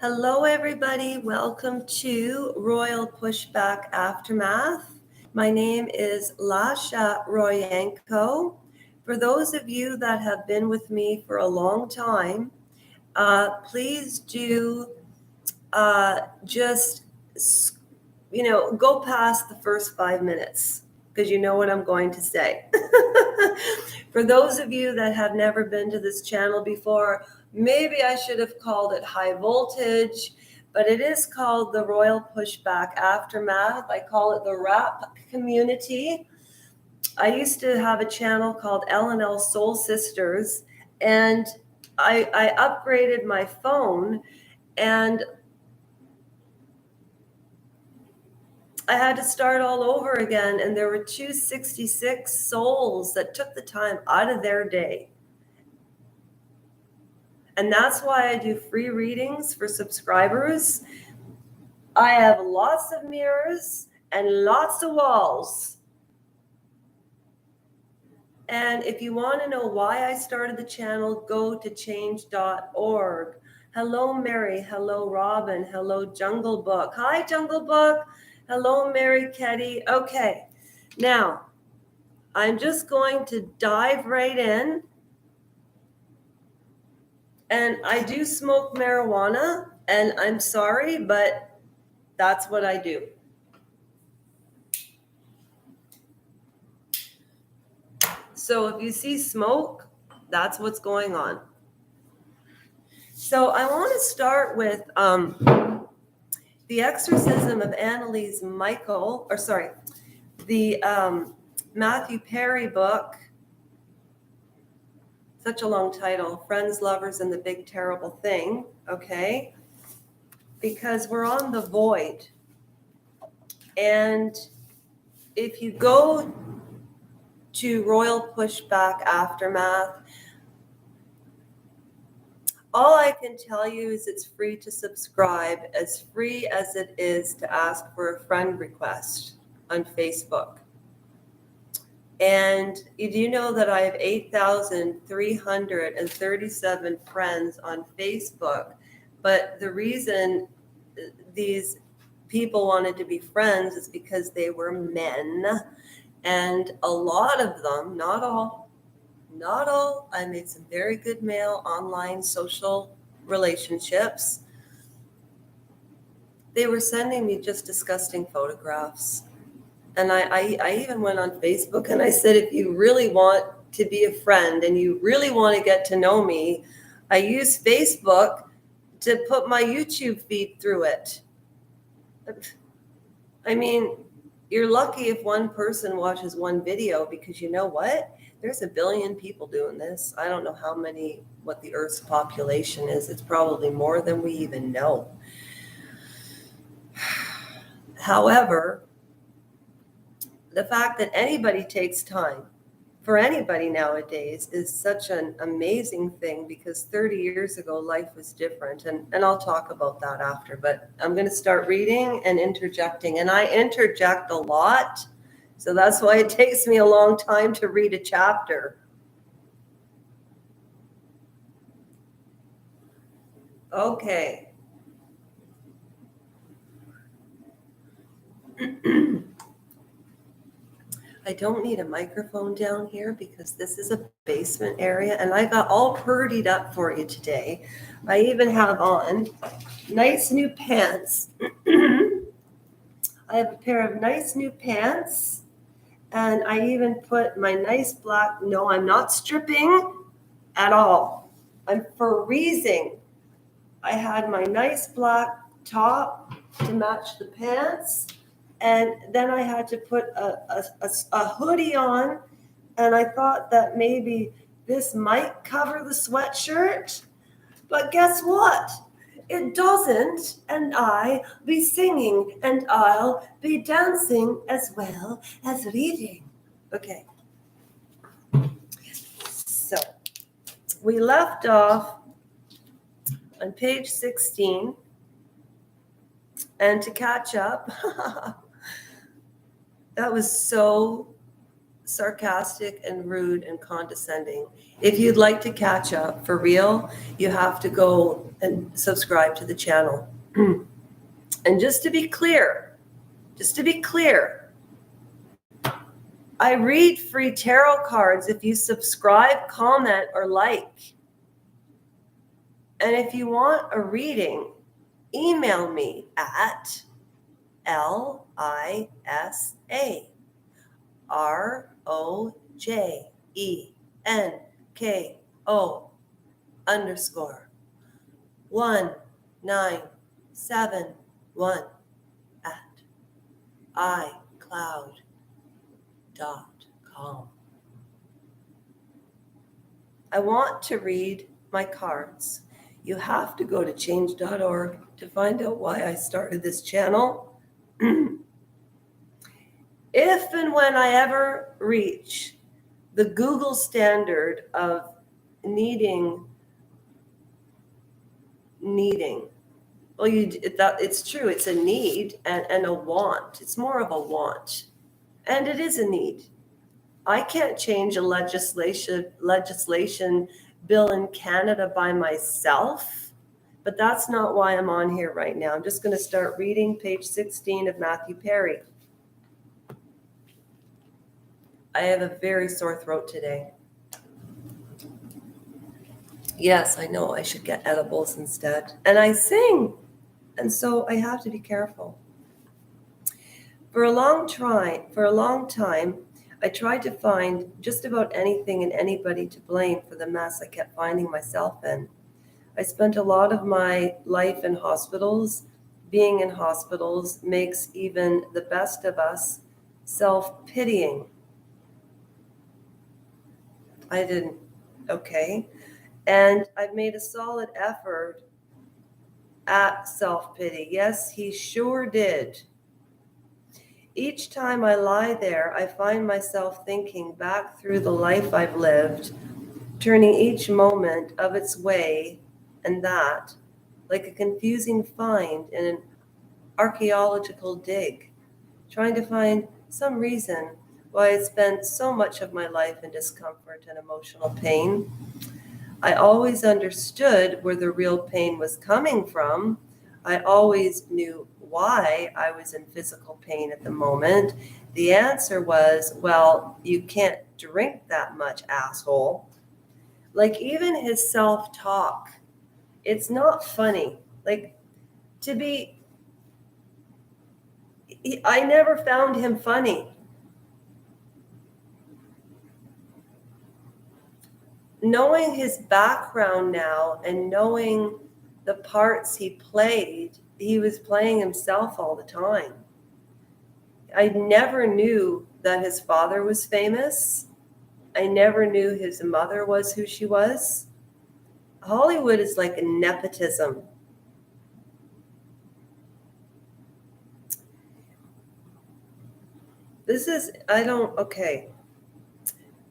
Hello, everybody. Welcome to Royal Pushback Aftermath. My name is Lasha Royenko. For those of you that have been with me for a long time, please do just, go past the first 5 minutes because you know what I'm going to say. For those of you that have never been to this channel before, maybe I should have called it High Voltage, but it is called the Royal Pushback Aftermath. I call it the rap community. I used to have a channel called L&L Soul Sisters, and I upgraded my phone, and I had to start all over again, and there were 266 souls that took the time out of their day. And that's why I do free readings for subscribers. I have lots of mirrors and lots of walls. And if you want to know why I started the channel, go to change.org. Hello, Mary. Hello, Robin. Hello, Jungle Book. Hi, Jungle Book. Hello, Mary Ketty. Okay, now I'm just going to dive right in. And I do smoke marijuana, and I'm sorry, but that's what I do. So if you see smoke, that's what's going on. So I want to start with the Exorcism of Annalese Micheal, the Mathew Perry book. Such a long title, Friends, Lovers, and the Big Terrible Thing, okay? Because we're on the void. And if you go to Royal Pushback Aftermath, all I can tell you is it's free to subscribe, as free as it is to ask for a friend request on Facebook. And you do know that I have 8,337 friends on Facebook, but the reason these people wanted to be friends is because they were men, and a lot of them, not all, I made some very good male online social relationships. They were sending me just disgusting photographs. And I even went on Facebook and I said, if you really want to be a friend and you really want to get to know me, I use Facebook to put my YouTube feed through it. I mean, you're lucky if one person watches one video, because you know what? There's a billion people doing this. I don't know what the Earth's population is. It's probably more than we even know. However, the fact that anybody takes time for anybody nowadays is such an amazing thing, because 30 years ago, life was different. And I'll talk about that after, but I'm going to start reading and interjecting. And I interject a lot, so that's why it takes me a long time to read a chapter. Okay. I don't need a microphone down here because this is a basement area, and I got all purdied up for you today. I even have on nice new pants. I have a pair of nice new pants, and I even put my nice black, no, I'm not stripping at all. I'm freezing. I had my nice black top to match the pants. And then I had to put a hoodie on, and I thought that maybe this might cover the sweatshirt. But guess what? It doesn't, and I be singing, and I'll be dancing as well as reading. Okay. So we left off on page 16, and to catch up, that was so sarcastic and rude and condescending. If you'd like to catch up for real, you have to go and subscribe to the channel. And just to be clear, I read free tarot cards if you subscribe, comment, or like. And if you want a reading, email me at LISAROJENKO_1971 at iCloud.com. I want to read my cards. You have to go to change.org to find out why I started this channel. If and when I ever reach the Google standard of needing, well, it's true, it's a need and a want. It's more of a want, and it is a need. I can't change a legislation bill in Canada by myself, but that's not why I'm on here right now. I'm just going to start reading page 16 of Matthew Perry. I have a very sore throat today. Yes, I know I should get edibles instead. And I sing, and so I have to be careful. For a long time, I tried to find just about anything and anybody to blame for the mess I kept finding myself in. I spent a lot of my life in hospitals. Being in hospitals makes even the best of us self-pitying. Okay. And I've made a solid effort at self-pity. Yes, he sure did. Each time I lie there, I find myself thinking back through the life I've lived, turning each moment of its way and that, like a confusing find in an archaeological dig, trying to find some reason why I spent so much of my life in discomfort and emotional pain. I always understood where the real pain was coming from. I always knew why I was in physical pain at the moment. The answer was, well, you can't drink that much, asshole. Like, even his self-talk, it's not funny. Like, I never found him funny. Knowing his background now and knowing the parts he played, he was playing himself all the time. I never knew that his father was famous. I never knew his mother was who she was. Hollywood is like a nepotism. Okay.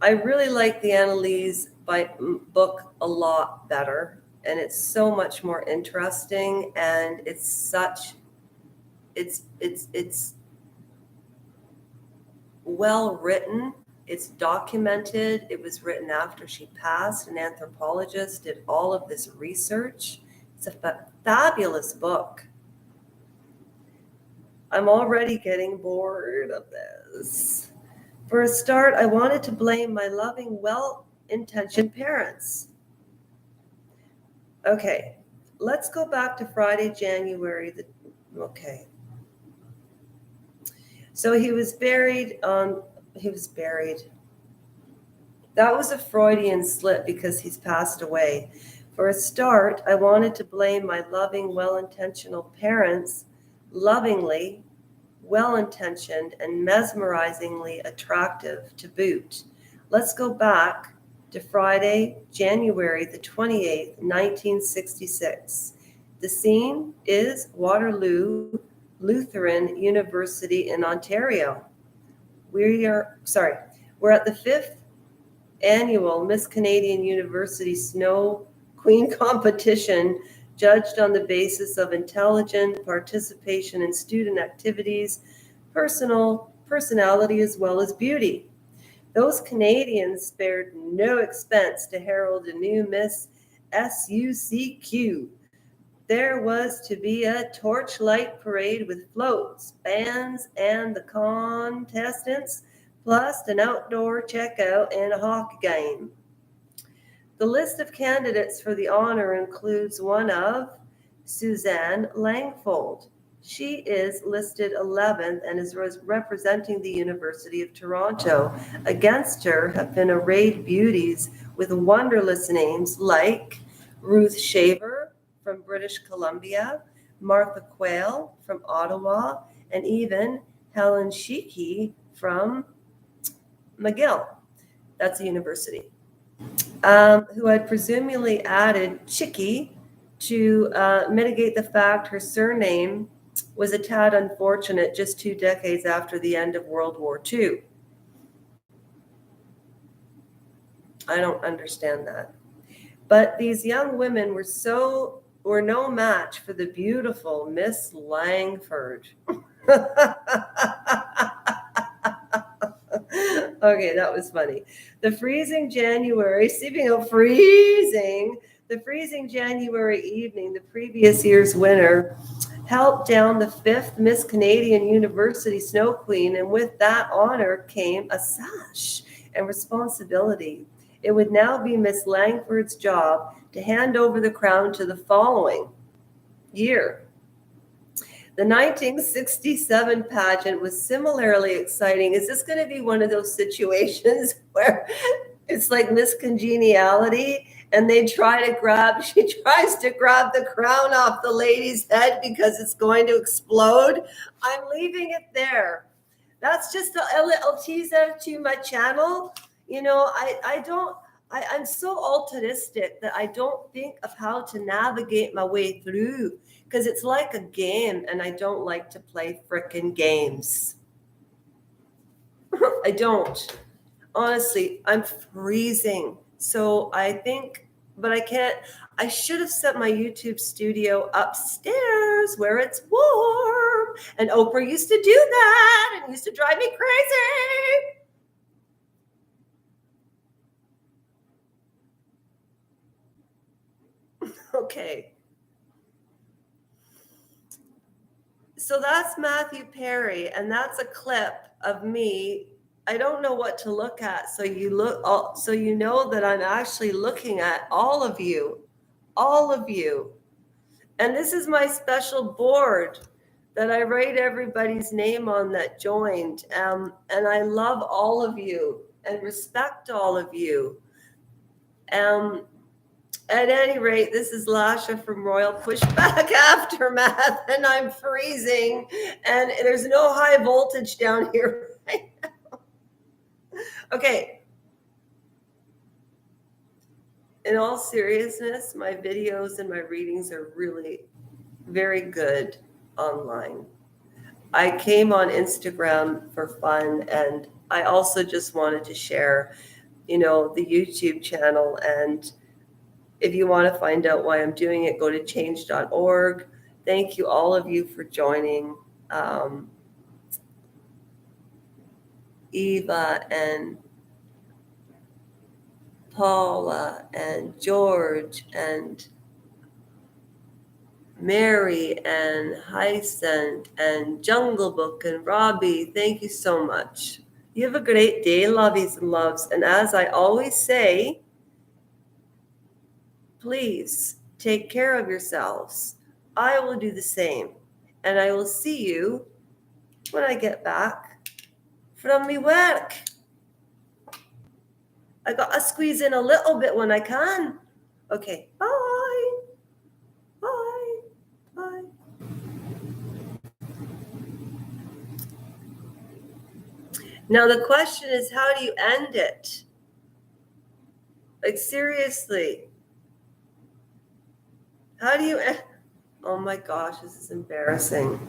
I really like the Annalese book a lot better, and it's so much more interesting, and it's well written. It's documented. It was written after she passed. An anthropologist did all of this research. It's a fabulous book. I'm already getting bored of this. For a start, I wanted to blame my loving, well-intentioned parents. Okay, let's go back to Friday, January. Okay. So he was buried. That was a Freudian slip because he's passed away. For a start, I wanted to blame my loving, well-intentional parents, lovingly, well-intentioned, and mesmerizingly attractive to boot. Let's go back to Friday, January the 28th, 1966. The scene is Waterloo Lutheran University in Ontario. We're at the 5th annual Miss Canadian University Snow Queen competition, judged on the basis of intelligent participation in student activities, personality, as well as beauty. Those Canadians spared no expense to herald a new Miss SUCQ. There was to be a torchlight parade with floats, bands, and the contestants, plus an outdoor checkout and a hockey game. The list of candidates for the honor includes one of Suzanne Langfold. She is listed 11th and is representing the University of Toronto. Against her have been arrayed beauties with wonderless names like Ruth Shaver from British Columbia, Martha Quayle from Ottawa, and even Helen Sheehy from McGill. That's a university. Who had presumably added Chickie to mitigate the fact her surname was a tad unfortunate just 2 decades after the end of World War II. I don't understand that. But these young women were no match for the beautiful Miss Langford. Okay, that was funny. The freezing January evening, the previous year's winner helped down the 5th Miss Canadian University Snow Queen, and with that honor came a sash and responsibility. It would now be Miss Langford's job to hand over the crown to the following year. The 1967 pageant was similarly exciting. Is this going to be one of those situations where it's like Miss Congeniality and she tries to grab the crown off the lady's head because it's going to explode? I'm leaving it there. That's just a little teaser to my channel. You know, I'm so altruistic that I don't think of how to navigate my way through, because it's like a game and I don't like to play frickin' games. I don't. Honestly, I'm freezing. So I think, but I can't, I should have set my YouTube studio upstairs where it's warm. And Oprah used to do that and used to drive me crazy. Okay. So that's Matthew Perry, and that's a clip of me. I don't know what to look at. So you know that I'm actually looking at all of you. And this is my special board that I write everybody's name on that joined. And I love all of you and respect all of you. At any rate, this is Lasha from Royal Pushback Aftermath, and I'm freezing, and there's no high voltage down here right now. Okay. In all seriousness, my videos and my readings are really very good online. I came on Instagram for fun, and I also just wanted to share, the YouTube channel. And if you want to find out why I'm doing it, go to change.org. Thank you, all of you, for joining. Eva and Paula and George and Mary and Hyacinth and Jungle Book and Robbie, thank you so much. You have a great day, lovies and loves. And as I always say, please take care of yourselves. I will do the same. And I will see you when I get back from me work. I got to squeeze in a little bit when I can. Okay, bye. Bye. Bye. Now the question is, how do you end it? Like, seriously. How do you end? Oh my gosh, this is embarrassing.